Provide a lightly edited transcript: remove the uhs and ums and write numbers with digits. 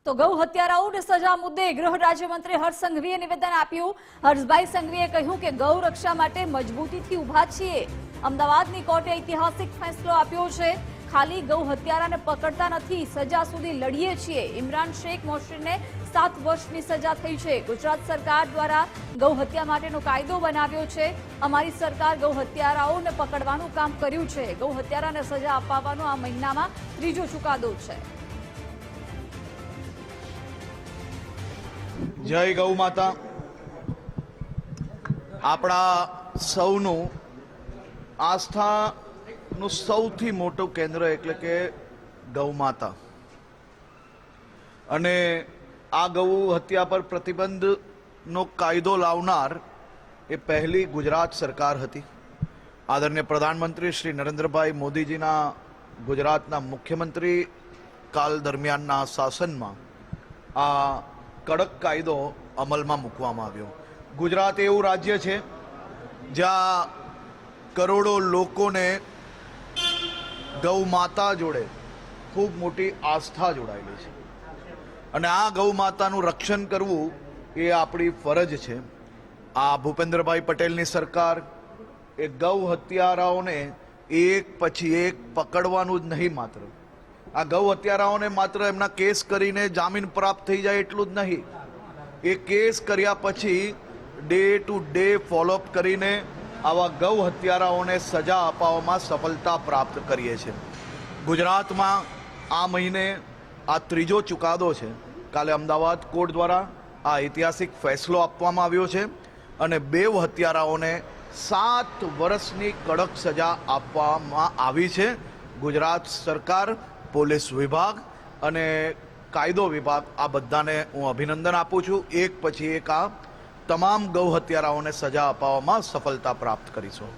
તો ગૌ હત્યારાઓને સજા મુદ્દે ગૃહ રાજ્યમંત્રી હર્ષ સંઘવીએ નિવેદન આપ્યું। હર્ષભાઈ સંઘવીએ કહ્યું કે ગૌ રક્ષા માટે મજબૂતીથી ઊભા છીએ। અમદાવાદની કોર્ટે ઐતિહાસિક ફેસલો આપ્યો છે। ખાલી ગૌ હત્યારાને પકડતા નથી, સજા સુધી લડીએ છીએ। ઇમરાન શેખ મોશીનને 7 વર્ષની સજા થઈ છે। ગુજરાત સરકાર દ્વારા ગૌ હત્યા માટેનો કાયદો બનાવ્યો છે। અમારી સરકાર ગૌ હત્યારાઓને પકડવાનું કામ કર્યું છે। ગૌ હત્યારાને સજા અપાવવાનો આ મહિનામાં 3જો ચુકાદો છે। જય ગૌ માતા। આપણા સૌનું આસ્થાનું સૌથી મોટું કેન્દ્ર એટલે કે ગૌ માતા, અને આ ગૌ હત્યા પર પ્રતિબંધનો કાયદો લાવનાર એ પહેલી ગુજરાત સરકાર હતી। આદરણીય પ્રધાનમંત્રી શ્રી નરેન્દ્રભાઈ મોદીજીના ગુજરાતના મુખ્યમંત્રી કાળ દરમિયાનના શાસનમાં આ કડક કાયદો અમલમાં મૂકવામાં આવ્યો। ગુજરાત એવું રાજ્ય છે જ્યાં કરોડો લોકોને ગૌ માતા જોડે ખૂબ મોટી આસ્થા જોડાયેલી છે, અને આ ગૌ માતાનું રક્ષણ કરવું એ આપણી ફરજ છે। આ ભૂપેન્દ્રભાઈ પટેલની સરકાર એ ગૌ હત્યારાઓને એક પછી એક પકડવાનું જ નહીં, માત્ર આ ગૌ હત્યારાઓને માત્ર એમના કેસ કરીને જામીન પ્રાપ્ત થઈ જાય એટલું જ નહીં, એ કેસ કર્યા પછી ડે ટુ ડે ફોલોઅપ કરીને આવા ગૌ હત્યારાઓને સજા અપાવવામાં સફળતા પ્રાપ્ત કરીએ છીએ। ગુજરાતમાં આ મહિને આ 3જો ચુકાદો છે। કાલે અમદાવાદ કોર્ટ દ્વારા આ ઐતિહાસિક ફેસલો આપવામાં આવ્યો છે, અને 2 હત્યારાઓને 7 વર્ષની કડક સજા આપવામાં આવી છે। ગુજરાત સરકાર, પોલીસ વિભાગ અને કાયદો વિભાગ, આ બધાને હું અભિનંદન આપું છું। એક પછી એક આ તમામ ગૌ હત્યારાઓને સજા અપાવવામાં સફળતા પ્રાપ્ત કરીશું।